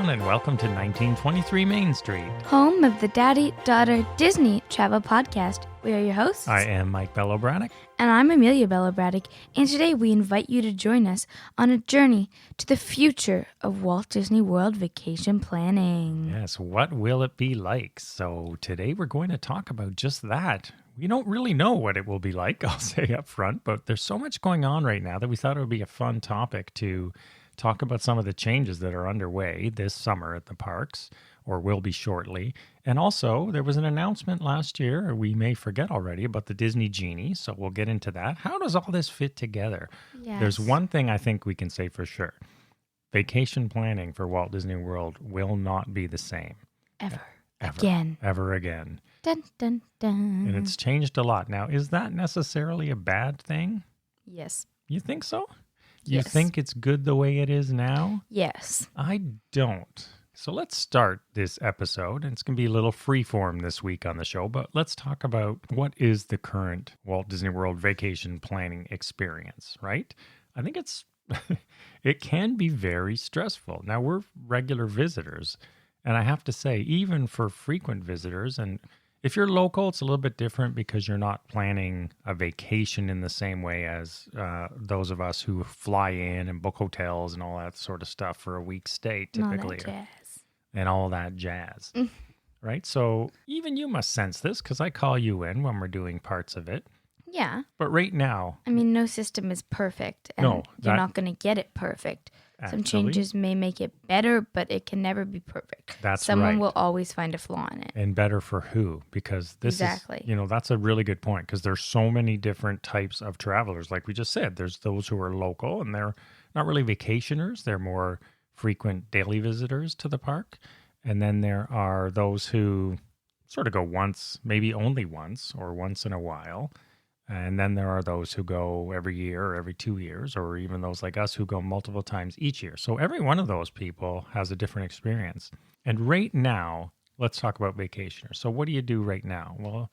everyone, and welcome to 1923 Main Street. Home of the Daddy-Daughter Disney Travel Podcast. We are your hosts. I am Mike Bello-Braddock. And I'm Amelia Bello-Braddock. And today we invite you to join us on a journey to the future of Walt Disney World vacation planning. Yes, what will it be like? So today we're going to talk about just that. We don't really know what it will be like, I'll say up front, but there's so much going on right now that we thought it would be a fun topic to talk about some of the changes that are underway this summer at the parks, or will be shortly. And also, there was an announcement last year, we may forget already, about the Disney Genie, so we'll get into that. How does all this fit together? Yes. There's one thing I think we can say for sure. Vacation planning for Walt Disney World will not be the same. Ever. Ever again. Dun, dun, dun. And it's changed a lot. Now, is that necessarily a bad thing? Yes. You think so? You Yes. think it's good the way it is now? Yes. I don't. So let's start this episode. And it's going to be a little freeform this week on the show, but let's talk about what is the current Walt Disney World vacation planning experience, right? I think it can be very stressful. Now, we're regular visitors, and I have to say, even for frequent visitors, and if you're local, it's a little bit different because you're not planning a vacation in the same way as those of us who fly in and book hotels and all that sort of stuff for a week's stay, typically. And all that jazz. Right? So even you must sense this because I call you in when we're doing parts of it. Yeah. But right now... I mean, no system is perfect. And you're not going to get it perfect. Some changes may make it better, but it can never be perfect. Someone will always find a flaw in it. And better for who? Because this is, that's a really good point because there's so many different types of travelers. Like we just said, there's those who are local and they're not really vacationers. They're more frequent daily visitors to the park. And then there are those who sort of go once, maybe only once or once in a while. And then there are those who go every year or every 2 years, or even those like us who go multiple times each year. So every one of those people has a different experience. And right now, let's talk about vacationers. So what do you do right now? Well,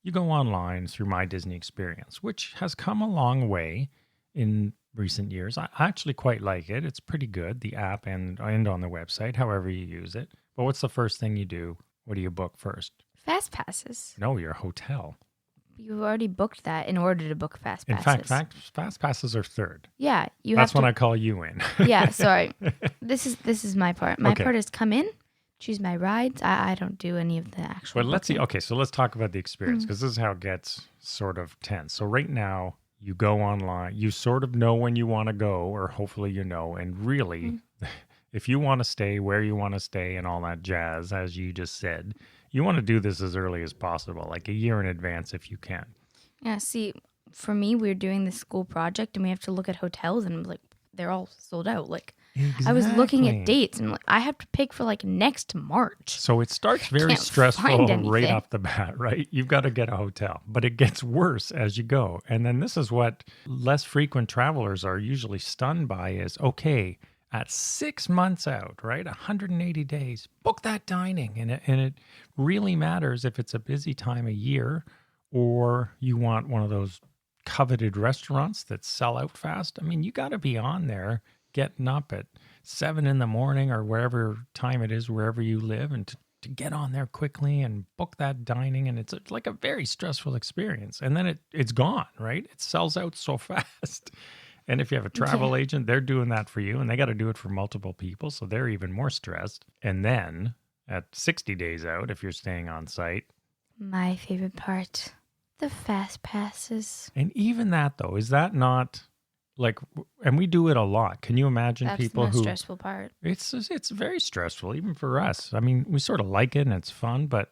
you go online through My Disney Experience, which has come a long way in recent years. I actually quite like it. It's pretty good, the app and on the website, however you use it. But what's the first thing you do? What do you book first? FastPasses. No, your hotel. You've already booked that in order to book FastPasses. In fact, FastPasses are third. Yeah, that's when I call you in. Yeah, sorry. This is my part. My part is come in, choose my rides. I don't do any of the actual. But let's see. Okay, so let's talk about the experience because this is how it gets sort of tense. So right now, you go online. You sort of know when you want to go, or hopefully you know. And really, if you want to stay where you want to stay and all that jazz, as you just said. You want to do this as early as possible, like a year in advance if you can. Yeah, see, for me, we're doing this school project and we have to look at hotels and like they're all sold out. Like exactly. I was looking at dates and like I have to pick for like next March. So it starts very stressful right off the bat, right? You've got to get a hotel, but it gets worse as you go. And then this is what less frequent travelers are usually stunned by is, okay, at 6 months out, right, 180 days, book that dining. And it really matters if it's a busy time of year or you want one of those coveted restaurants that sell out fast. I mean, you got to be on there getting up at 7 in the morning or wherever time it is, wherever you live, and to get on there quickly and book that dining. And it's like a very stressful experience. And then it's gone, right? It sells out so fast. And if you have a travel agent, they're doing that for you, and they got to do it for multiple people, so they're even more stressed. And then at 60 days out, if you're staying on site. My favorite part, the FastPasses. And even that, though, is that not like, and we do it a lot. Can you imagine people who... That's the most stressful part. It's very stressful, even for us. I mean, we sort of like it, and it's fun, but...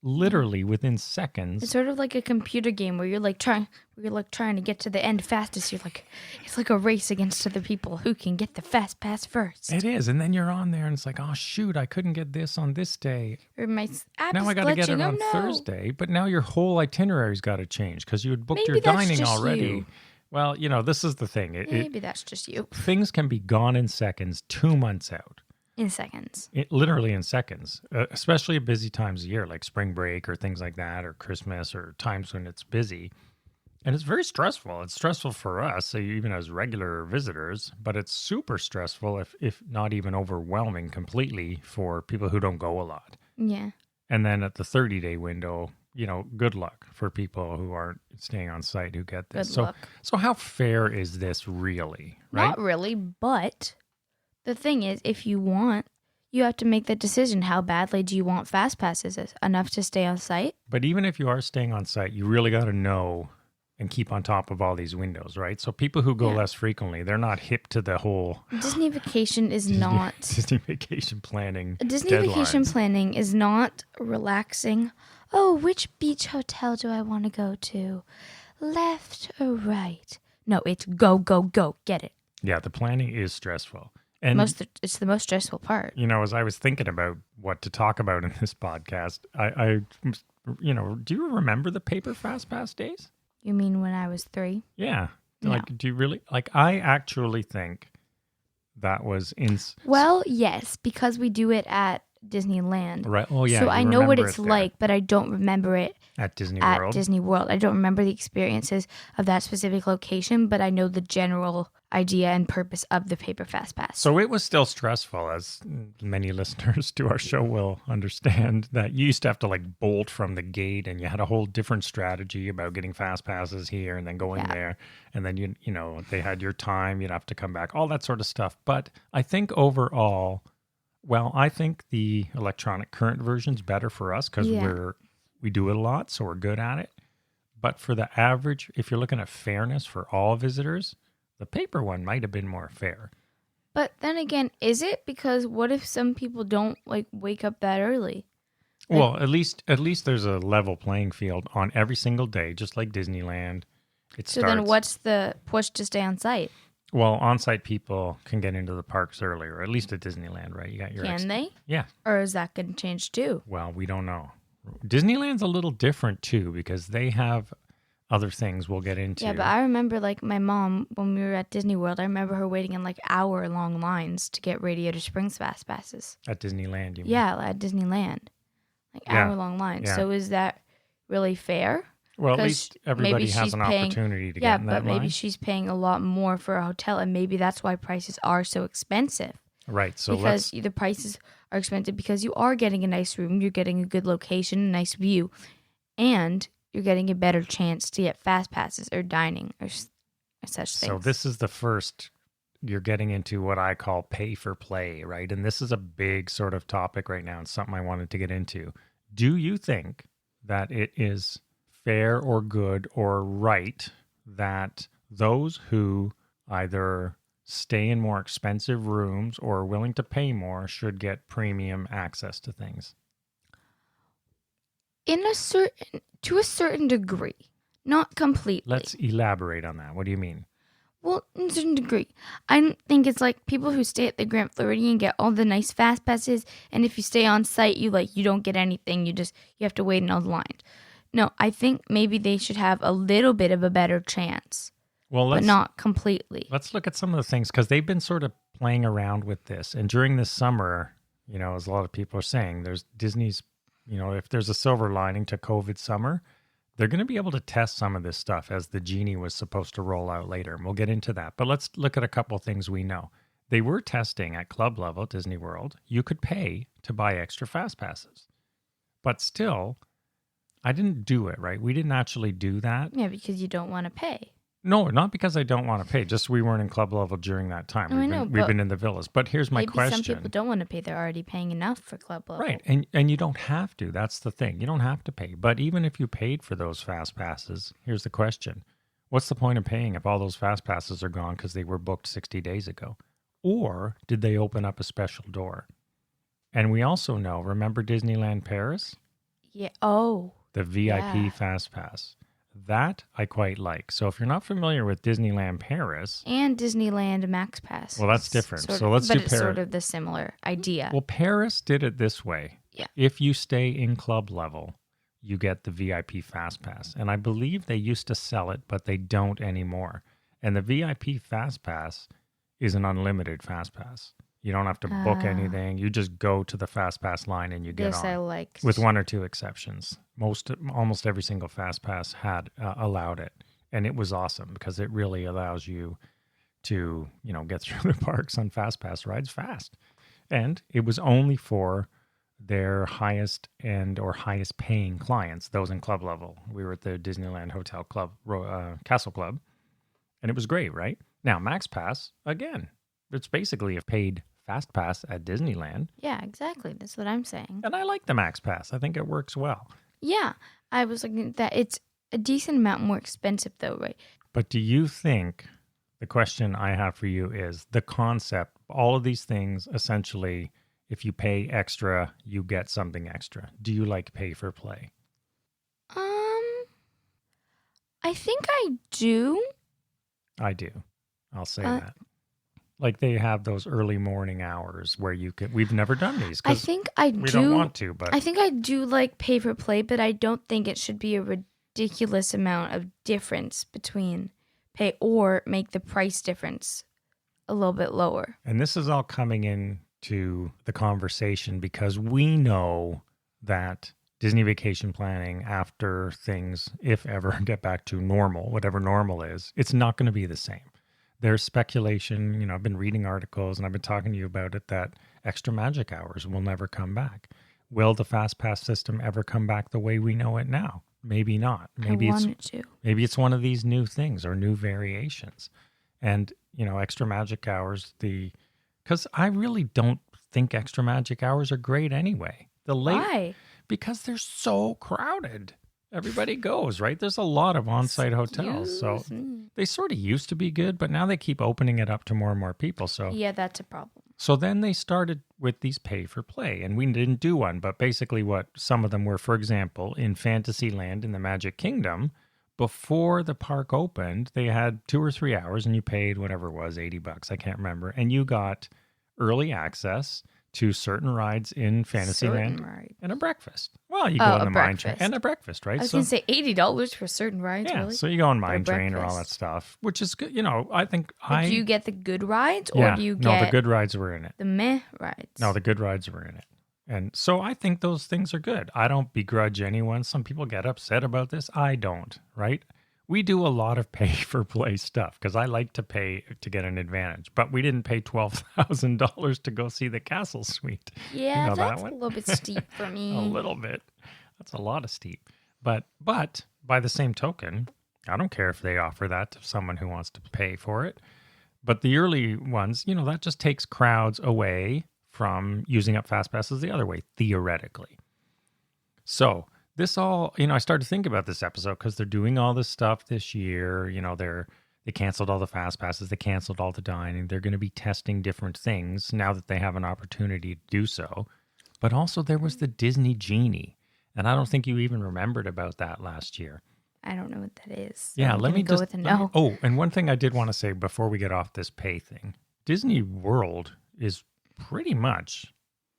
Literally within seconds. It's sort of like a computer game where you're like trying to get to the end fastest. You're like, it's like a race against other people who can get the fast pass first. It is, and then you're on there, and it's like, oh shoot, I couldn't get this on this day. Or my app now I got to get it on Thursday, but now your whole itinerary's got to change because you had booked your dining already. You. Well, this is the thing. Maybe that's just you. Things can be gone in seconds, 2 months out. In seconds. Literally in seconds, especially at busy times of year, like spring break or things like that, or Christmas or times when it's busy. And it's very stressful. It's stressful for us, so even as regular visitors, but it's super stressful, if not even overwhelming completely for people who don't go a lot. Yeah. And then at the 30-day window, good luck for people who aren't staying on site who get this. Good luck. So how fair is this really, right? Not really, but the thing is, if you want, you have to make the decision. How badly do you want FastPasses? Enough to stay on site? But even if you are staying on site, you really got to know and keep on top of all these windows, right? So people who go less frequently, they're not hip to the whole Disney vacation is not Disney vacation planning. Disney deadlines. vacation planning is not relaxing. Oh, which beach hotel do I want to go to? Left or right? No, it's go, go, go. Get it. Yeah, the planning is stressful. And it's the most stressful part. As I was thinking about what to talk about in this podcast, I do you remember the paper FastPass days? You mean when I was 3? Yeah. No. Like, do you really? Like, I actually think that was Well, yes, because we do it at Disneyland. Right. Oh, yeah. So I know what it's like, but I don't remember it at Disney World. I don't remember the experiences of that specific location, but I know the general idea and purpose of the paper FastPass. So it was still stressful, as many listeners to our show will understand, that you used to have to like bolt from the gate, and you had a whole different strategy about getting FastPasses here and then going there. And then, they had your time, you'd have to come back, all that sort of stuff. But I think overall, I think the electronic current version's better for us because we do it a lot, so we're good at it. But for the average, if you're looking at fairness for all visitors, the paper one might have been more fair. But then again, is it? Because what if some people don't wake up that early? Well, at least there's a level playing field on every single day, just like Disneyland. Then what's the push to stay on site? Well, on-site people can get into the parks earlier, at least at Disneyland, right? You got your Can they? Yeah. Or is that going to change too? Well, we don't know. Disneyland's a little different too because they have other things we'll get into. Yeah, but I remember my mom, when we were at Disney World, I remember her waiting in hour-long lines to get Radiator Springs FastPasses. At Disneyland, you mean? Yeah, at Disneyland. Hour-long lines. Yeah. So is that really fair? Well, at least everybody has an opportunity to get in that line. Yeah, but maybe she's paying a lot more for a hotel, and maybe that's why prices are so expensive. Right. So because the prices are expensive because you are getting a nice room, you're getting a good location, a nice view, and you're getting a better chance to get FastPasses or dining or such things. So this is the first, you're getting into what I call pay for play, right? And this is a big sort of topic right now and something I wanted to get into. Do you think that it is fair or good or right that those who either stay in more expensive rooms or are willing to pay more should get premium access to things? To a certain degree, not completely. Let's elaborate on that. What do you mean? Well, in a certain degree. I think it's like people who stay at the Grand Floridian get all the nice FastPasses, and if you stay on site, you don't get anything. You have to wait in all the lines. No, I think maybe they should have a little bit of a better chance. But not completely. Let's look at some of the things, because they've been sort of playing around with this. And during this summer, as a lot of people are saying, there's Disney's, if there's a silver lining to COVID summer, they're going to be able to test some of this stuff as the Genie was supposed to roll out later. And we'll get into that. But let's look at a couple of things we know. They were testing at club level at Disney World. You could pay to buy extra FastPasses. But still, I didn't do it, right? We didn't actually do that. Yeah, because you don't want to pay. No, not because I don't want to pay. Just we weren't in club level during that time. We've been in the villas. But here's my question. Maybe some people don't want to pay. They're already paying enough for club level. Right. And you don't have to. That's the thing. You don't have to pay. But even if you paid for those FastPasses, here's the question. What's the point of paying if all those FastPasses are gone because they were booked 60 days ago? Or did they open up a special door? And we also know, remember Disneyland Paris? Yeah. Oh. The VIP FastPass. That I quite like. So if you're not familiar with Disneyland Paris... And Disneyland Max Pass. Well, that's different. So let's do Paris. But it's sort of the similar idea. Well, Paris did it this way. Yeah. If you stay in club level, you get the VIP FastPass. And I believe they used to sell it, but they don't anymore. And the VIP FastPass is an unlimited FastPass. You don't have to book anything. You just go to the FastPass line and you get on. I liked. With one or two exceptions. Almost every single FastPass had allowed it. And it was awesome because it really allows you to, get through the parks on FastPass rides fast. And it was only for their highest or highest paying clients, those in club level. We were at the Disneyland Hotel Club, Castle Club, and it was great, right? Now, MaxPass, again, it's basically a paid FastPass at Disneyland. Yeah, exactly. That's what I'm saying. And I like the MaxPass. I think it works well. Yeah, I was looking at that. It's a decent amount more expensive though, right? But do you think, the question I have for you is the concept, all of these things, essentially, if you pay extra, you get something extra. Do you like pay for play? I think I do. I do. I'll say that. Like they have those early morning hours where we've never done these. I think I do. We don't want to, but I think I do like pay for play, but I don't think it should be a ridiculous amount of difference between pay or make the price difference a little bit lower. And this is all coming into the conversation because we know that Disney Vacation Planning, after things, if ever, get back to normal, whatever normal is, it's not going to be the same. There's speculation, I've been reading articles and I've been talking to you about it, that extra magic hours will never come back. Will the FastPass system ever come back the way we know it now? Maybe not. Maybe it's one of these new things or new variations. And, extra magic hours, because I really don't think extra magic hours are great anyway. Why? Because they're so crowded. Everybody goes, right? There's a lot of on-site hotels. So they sort of used to be good, but now they keep opening it up to more and more people. So yeah, that's a problem. So then they started with these pay for play, and we didn't do one, but basically what some of them were, for example, in Fantasyland in the Magic Kingdom, before the park opened, they had 2 or 3 hours and you paid whatever it was, $80, I can't remember. And you got early access to certain rides in Fantasyland and a breakfast. Well, you go on the Mine Train and a breakfast, right? I was going to say $80 for certain rides, yeah, really? so you go on Mine Train or all that stuff, which is good. I think do you get the good rides or do you get... No, the good rides were in it. The meh rides? No, the good rides were in it. And so I think those things are good. I don't begrudge anyone. Some people get upset about this. I don't, right? We do a lot of pay for play stuff because I like to pay to get an advantage. But we didn't pay $12,000 to go see the Castle Suite. Yeah, that's a little bit steep for me. A little bit. That's a lot of steep. But by the same token, I don't care if they offer that to someone who wants to pay for it. But the early ones, that just takes crowds away from using up FastPasses the other way, theoretically. So this all, I started to think about this episode because they're doing all this stuff this year. They canceled all the FastPasses. They canceled all the dining. They're going to be testing different things now that they have an opportunity to do so. But also there was the Disney Genie. And I don't think you even remembered about that last year. I don't know what that is. So yeah, let me go with a no. And one thing I did want to say before we get off this pay thing. Disney World is pretty much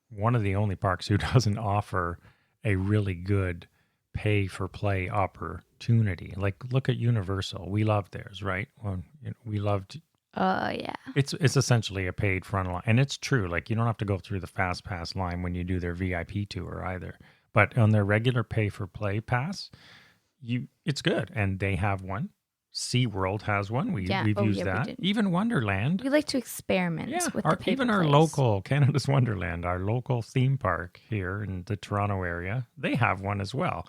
one of the only parks who doesn't offer a really good pay for play opportunity. Like, look at Universal. We loved theirs, right? Well, we loved. Yeah. It's essentially a paid front line, and it's true. Like, you don't have to go through the FastPass line when you do their VIP tour either. But on their regular pay for play pass, it's good, and they have one. SeaWorld has one. We've used that. Even Wonderland. We like to experiment with the paper even our plays. local Canada's Wonderland, our local theme park here in the Toronto area, they have one as well.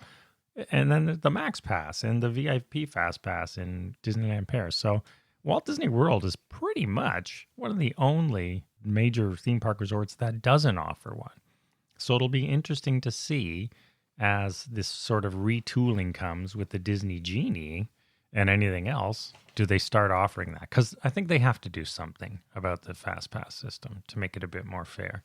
And then the Max Pass and the VIP Fast Pass in Disneyland Paris. So Walt Disney World is pretty much one of the only major theme park resorts that doesn't offer one. So it'll be interesting to see as this sort of retooling comes with the Disney Genie and anything else, do they start offering that? Because I think they have to do something about the FastPass system to make it a bit more fair.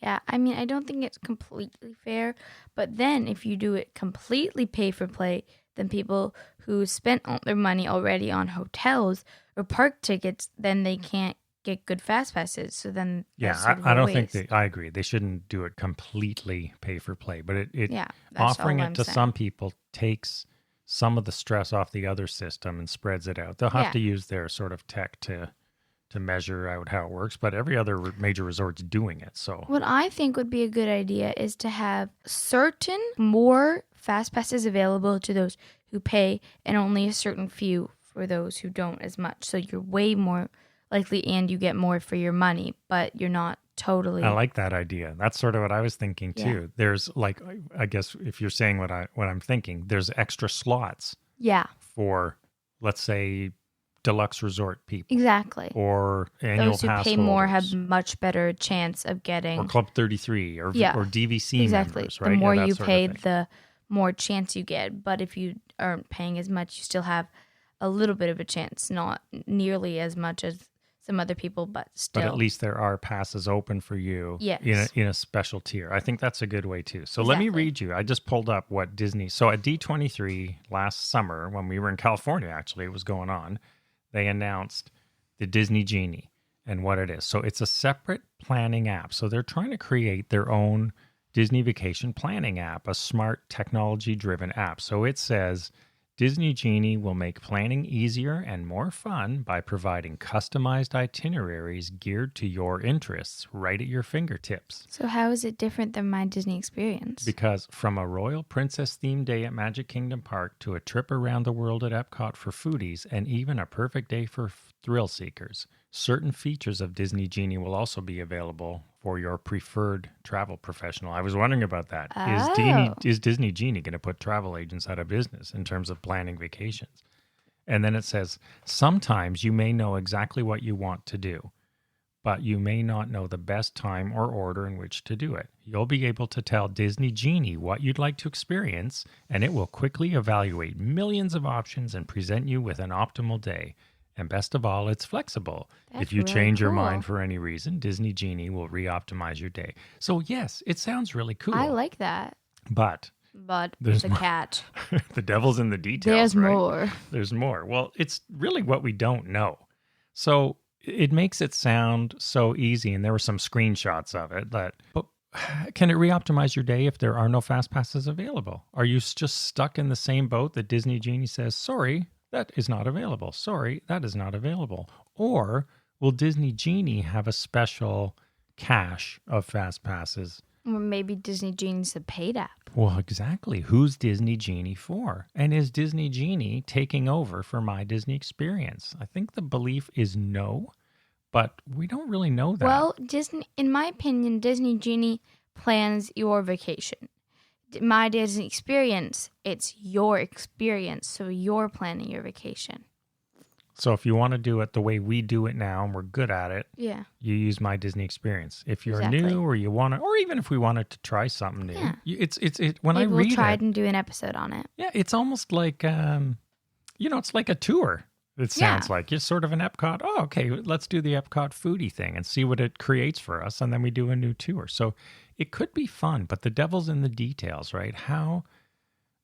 Yeah, I mean, I don't think it's completely fair. But then if you do it completely pay for play, then people who spent all their money already on hotels or park tickets, then they can't get good FastPasses. So then I don't think I agree. They shouldn't do it completely pay for play. But offering it to some people takes some of the stress off the other system and spreads it out. They'll have to use their sort of tech to measure out how it works, but every other major resort's doing it. So what I think would be a good idea is to have certain more FastPasses available to those who pay and only a certain few for those who don't as much. So you're way more likely and you get more for your money, but you're not totally. I like that idea. That's sort of what I was thinking too. Yeah. There's like, I guess if you're saying what I'm thinking, there's extra slots. Yeah. For, let's say, deluxe resort people. Exactly. Or annual those who pass pay holders. more have much better chance of getting. Or Club 33 or DVC exactly. members, right? The more you pay, the more chance you get. But if you aren't paying as much, you still have a little bit of a chance, not nearly as much as some other people, but still. But at least there are passes open for you in a special tier. I think that's a good way too. So let me read you. I just pulled up what Disney. So at D23 last summer, when we were in California, actually, it was going on, they announced the Disney Genie and what it is. So it's a separate planning app. So they're trying to create their own Disney vacation planning app, a smart technology-driven app. So it says, Disney Genie will make planning easier and more fun by providing customized itineraries geared to your interests right at your fingertips. So how is it different than my Disney experience? Because from a royal princess themed day at Magic Kingdom Park to a trip around the world at Epcot for foodies and even a perfect day for thrill seekers, certain features of Disney Genie will also be available for your preferred travel professional. I was wondering about that. Oh. Is Disney Genie going to put travel agents out of business in terms of planning vacations? And then it says, sometimes you may know exactly what you want to do, but you may not know the best time or order in which to do it. You'll be able to tell Disney Genie what you'd like to experience, and it will quickly evaluate millions of options and present you with an optimal day. And best of all, it's flexible. If you change your mind for any reason, Disney Genie will re-optimize your day. So yes, it sounds really cool. I like that. But there's a catch. The devil's in the details. There's right? more. There's more. Well, it's really what we don't know. So it makes it sound so easy. And there were some screenshots of it. But can it re-optimize your day if there are no FastPasses available? Are you just stuck in the same boat that Disney Genie says, sorry, that is not available. Sorry, that is not available. Or will Disney Genie have a special cache of FastPasses? Or maybe Disney Genie's a paid app. Well, exactly. Who's Disney Genie for? And is Disney Genie taking over for my Disney experience? I think the belief is no, but we don't really know that. Well, in my opinion, Disney Genie plans your vacation. My Disney experience, it's your experience, so you're planning your vacation. So if you want to do it the way we do it now, and we're good at it, you use my Disney experience. If you're new, or you want to, or even if we wanted to try something new, when Maybe I read we'll try it and do an episode on it. Yeah, it's almost like it's like a tour. It sounds like it's sort of an Epcot. Oh, okay, let's do the Epcot foodie thing and see what it creates for us, and then we do a new tour. So it could be fun, but the devil's in the details, right?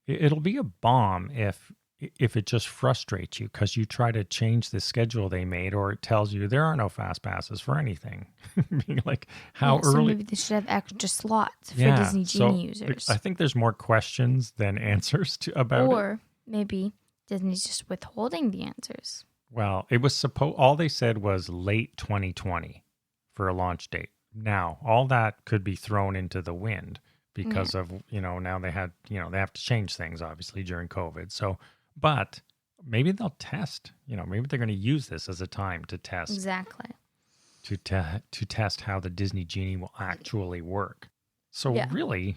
It'll be a bomb if it just frustrates you because you try to change the schedule they made, or it tells you there are no FastPasses for anything. Being like, how early? So maybe they should have extra slots for Disney Genie users. I think there's more questions than answers about it. Or maybe Disney's just withholding the answers. Well, it was all they said was late 2020 for a launch date. Now, all that could be thrown into the wind because of, now they have to change things obviously during COVID. So, but maybe they'll test, maybe they're going to use this as a time to test. Exactly. To test how the Disney Genie will actually work. So really,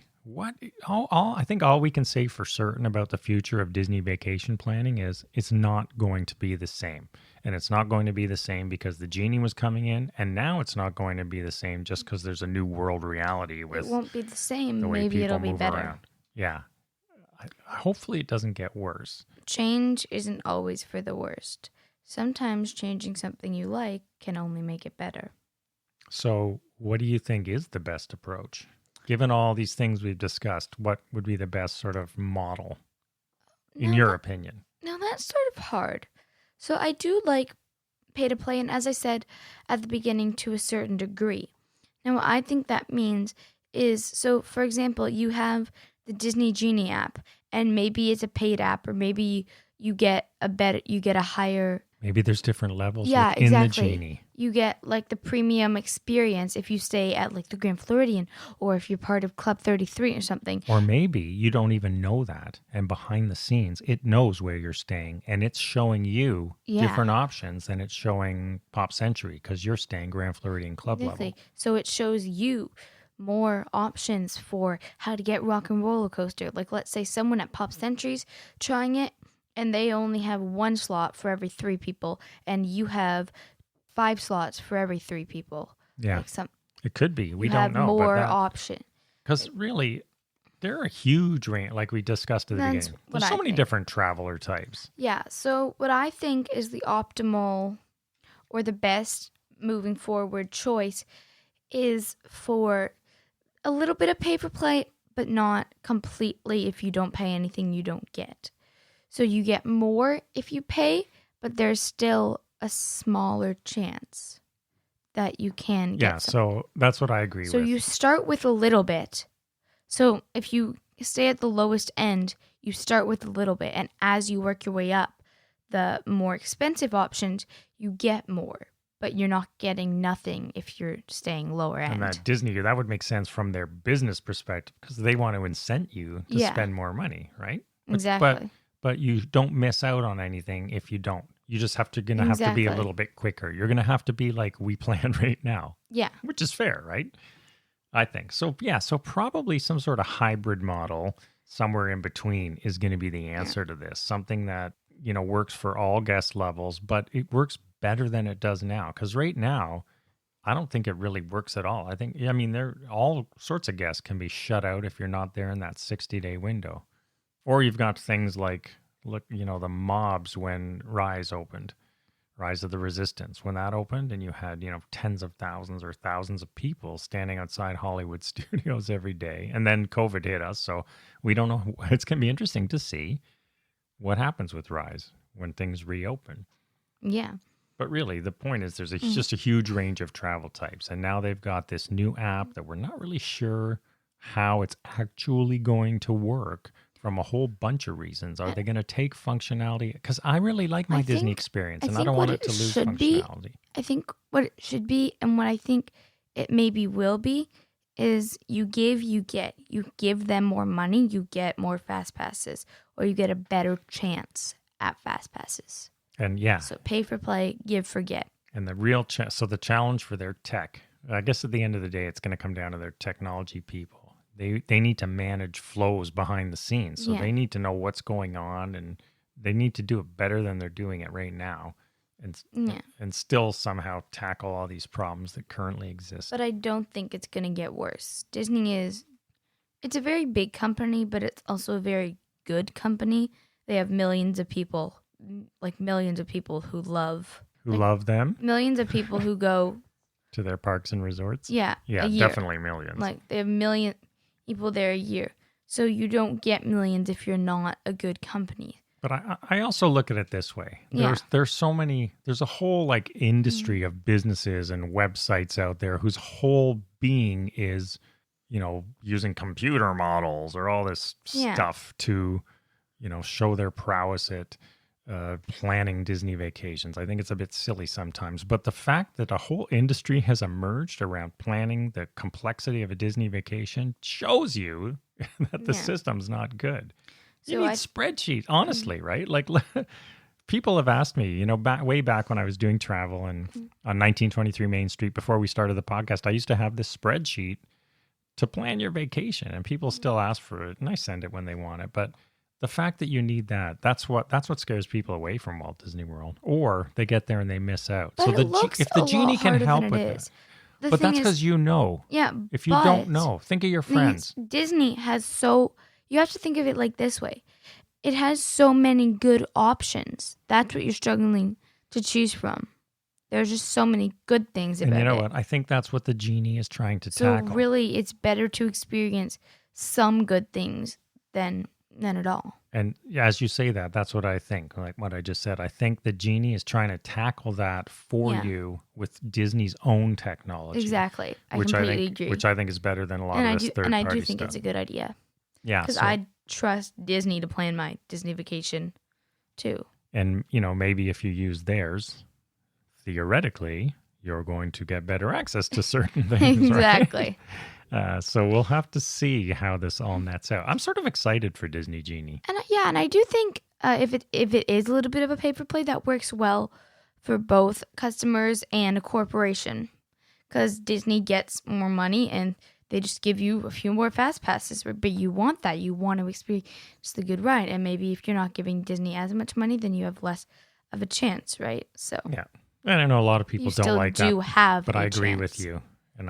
I think all we can say for certain about the future of Disney vacation planning is it's not going to be the same. And it's not going to be the same because the Genie was coming in, and now it's not going to be the same just because there's a new world reality with it won't be the same. The way Maybe it'll be better. Around. Yeah. Hopefully it doesn't get worse. Change isn't always for the worst. Sometimes changing something you like can only make it better. So what do you think is the best approach? Given all these things we've discussed, what would be the best sort of model, in your opinion? Now, that's sort of hard. So I do like pay to play, and as I said at the beginning, to a certain degree. Now, what I think that means is, so for example, you have the Disney Genie app, and maybe it's a paid app, or maybe you get a higher... Maybe there's different levels within the Genie. you get like the premium experience if you stay at like the Grand Floridian or if you're part of Club 33 or something. Or maybe you don't even know that. And behind the scenes, it knows where you're staying and it's showing you different options than it's showing Pop Century because you're staying Grand Floridian Club level. So it shows you more options for how to get Rock and Roller Coaster. Like let's say someone at Pop Century's trying it and they only have 1 slot for every 3 people and you have 5 slots for every 3 people. Yeah, it could be. We don't know. Have more option. Because really, there are a huge range, like we discussed at the beginning. There's so many different traveler types. Yeah, so what I think is the optimal or the best moving forward choice is for a little bit of pay-for-play, but not completely. If you don't pay anything, you don't get. So you get more if you pay, but there's still a smaller chance that you can get something. So that's what I agree with. So you start with a little bit. So if you stay at the lowest end, you start with a little bit. And as you work your way up, the more expensive options, you get more. But you're not getting nothing if you're staying lower end. And that Disney, that would make sense from their business perspective because they want to incent you to spend more money, right? Exactly. But you don't miss out on anything if you don't. You just have to be a little bit quicker. You're going to have to be like we plan right now. Yeah. Which is fair, right? I think. So, so probably some sort of hybrid model somewhere in between is going to be the answer to this. Something that, works for all guest levels, but it works better than it does now. Because right now, I don't think it really works at all. There all sorts of guests can be shut out if you're not there in that 60-day window. Or you've got things like, the mobs when Rise opened, Rise of the Resistance, when that opened and you had, tens of thousands or thousands of people standing outside Hollywood studios every day. And then COVID hit us. So we don't know. It's going to be interesting to see what happens with Rise when things reopen. Yeah. But really, the point is there's just a huge range of travel types. And now they've got this new app that we're not really sure how it's actually going to work. From a whole bunch of reasons. Are they going to take functionality? Because I really like my Disney experience, and I don't want it to lose functionality. I think what it should be, and what I think it maybe will be, is you give, you get. You give them more money, you get more FastPasses, or you get a better chance at FastPasses. And so pay for play, give for get. And the real so the challenge for their tech, I guess at the end of the day, it's going to come down to their technology people. They need to manage flows behind the scenes. So they need to know what's going on, and they need to do it better than they're doing it right now and still somehow tackle all these problems that currently exist. But I don't think it's going to get worse. Disney it's a very big company, but it's also a very good company. They have millions of people, who love... Who love them? Millions of people who go... to their parks and resorts? Yeah, definitely millions. They have millions... people there a year. So you don't get millions if you're not a good company. But I also look at it this way. There's so many, there's a whole industry of businesses and websites out there whose whole being is, using computer models or all this stuff to, show their prowess at planning Disney vacations. I think it's a bit silly sometimes, but the fact that a whole industry has emerged around planning the complexity of a Disney vacation shows you that the system's not good. You need spreadsheets, honestly, right? People have asked me, way back when I was doing travel and on 1923 Main Street, before we started the podcast, I used to have this spreadsheet to plan your vacation, and people still ask for it, and I send it when they want it, but the fact that you need that's what scares people away from Walt Disney World, or they get there and they miss out. But if the Genie can help with it. But that's because Yeah. If you don't know, think of your friends. Disney has you have to think of it like this way. It has so many good options. That's what you're struggling to choose from. There's just so many good things about it. And you know what? I think that's what the Genie is trying to tackle. So really, it's better to experience some good things than at all. And as you say that's what I think, like what I just said. I think the Genie is trying to tackle that for you with Disney's own technology. Exactly. I completely agree. Which I think is better than a lot of this third-party stuff. And I do think it's a good idea. Yeah. Because I trust Disney to plan my Disney vacation too. And, maybe if you use theirs, theoretically, you're going to get better access to certain things. Exactly. Right? So we'll have to see how this all nets out. I'm sort of excited for Disney Genie. And I do think if it is a little bit of a pay-for-play, that works well for both customers and a corporation, because Disney gets more money and they just give you a few more FastPasses. But you want that. You want to experience the good ride. And maybe if you're not giving Disney as much money, then you have less of a chance, right? So yeah. And I know a lot of people don't like that, but I agree with you. And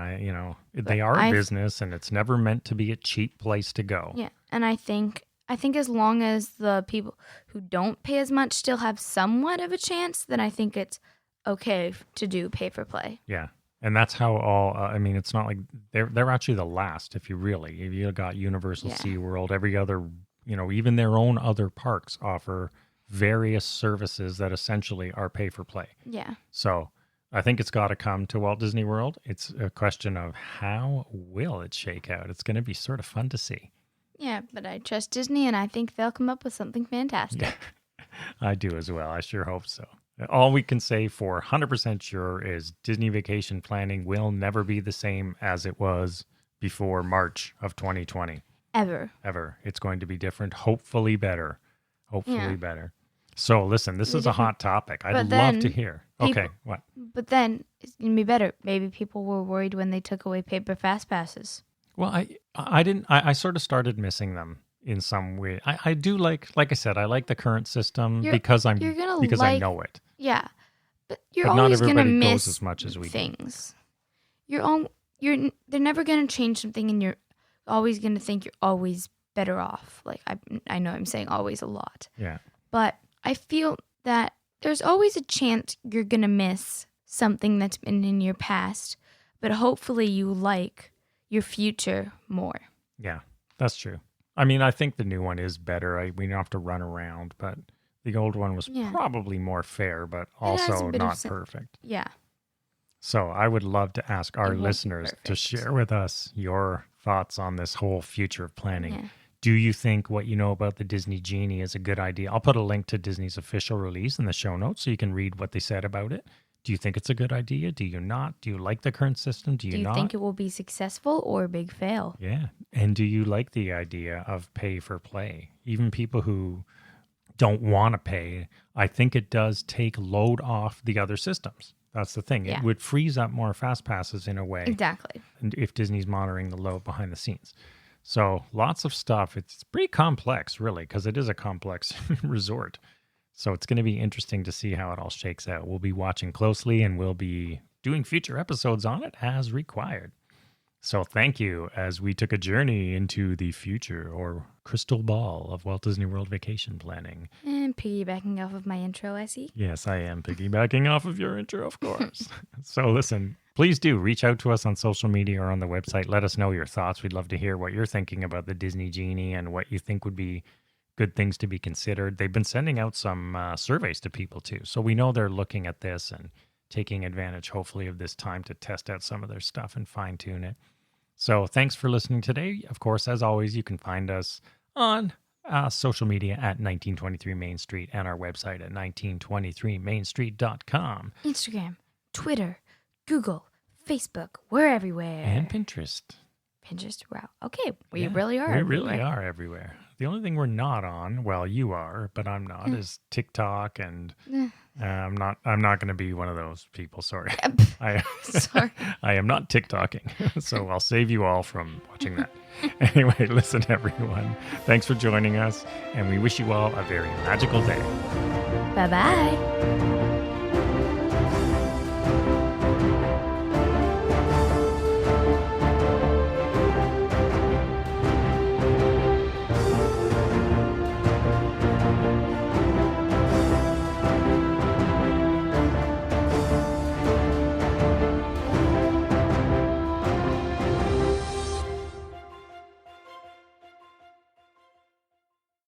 they are a business, and it's never meant to be a cheap place to go. Yeah, and I think as long as the people who don't pay as much still have somewhat of a chance, then I think it's okay to do pay for play. Yeah, and that's how all. It's not like they're actually the last. If you got Universal, SeaWorld, every other, even their own other parks offer various services that essentially are pay for play. Yeah. So I think it's got to come to Walt Disney World. It's a question of how will it shake out. It's going to be sort of fun to see. Yeah, but I trust Disney, and I think they'll come up with something fantastic. Yeah, I do as well. I sure hope so. All we can say for 100% sure is Disney vacation planning will never be the same as it was before March of 2020. Ever. It's going to be different. Hopefully better. Better. So listen, this is a hot topic. I'd love to hear. Okay, what? But then it's going to be better. Maybe people were worried when they took away paper FastPasses. Well, I sort of started missing them in some way. I do like I said, I like the current system because I know it. Yeah. But you're always going to miss as much as we things. They're never going to change something, and you're always going to think you're always better off. Like I know I'm saying always a lot. Yeah. But I feel that there's always a chance you're going to miss something that's been in your past, but hopefully you like your future more. Yeah, that's true. I think the new one is better. We don't have to run around, but the old one was probably more fair, but also not perfect. Yeah. So I would love to ask our listeners to share with us your thoughts on this whole future of planning. Yeah. Do you think what you know about the Disney Genie is a good idea? I'll put a link to Disney's official release in the show notes so you can read what they said about it. Do you think it's a good idea? Do you not? Do you like the current system? Do you not? Think it will be successful or a big fail? Yeah. And do you like the idea of pay for play? Even people who don't want to pay, I think it does take load off the other systems. That's the thing. Yeah. It would freeze up more FastPasses in a way. Exactly. And if Disney's monitoring the load behind the scenes. So lots of stuff. It's pretty complex, really, because it is a complex resort. So it's going to be interesting to see how it all shakes out. We'll be watching closely, and we'll be doing future episodes on it as required. So thank you as we took a journey into the future or crystal ball of Walt Disney World vacation planning. And piggybacking off of my intro, I see. Yes, I am piggybacking off of your intro, of course. So listen, please do reach out to us on social media or on the website. Let us know your thoughts. We'd love to hear what you're thinking about the Disney Genie and what you think would be good things to be considered. They've been sending out some surveys to people too. So we know they're looking at this and taking advantage, hopefully, of this time to test out some of their stuff and fine tune it. So thanks for listening today. Of course, as always, you can find us on social media at 1923 Main Street and our website at 1923mainstreet.com. Instagram, Twitter, Google, Facebook, we're everywhere. And Pinterest. Wow. Okay, we really are everywhere. We really are everywhere. The only thing we're not on, well, you are, but I'm not, is TikTok, and I'm not going to be one of those people. Sorry. Sorry. I am not TikToking, so I'll save you all from watching that. Anyway, listen, everyone. Thanks for joining us, and we wish you all a very magical day. Bye-bye.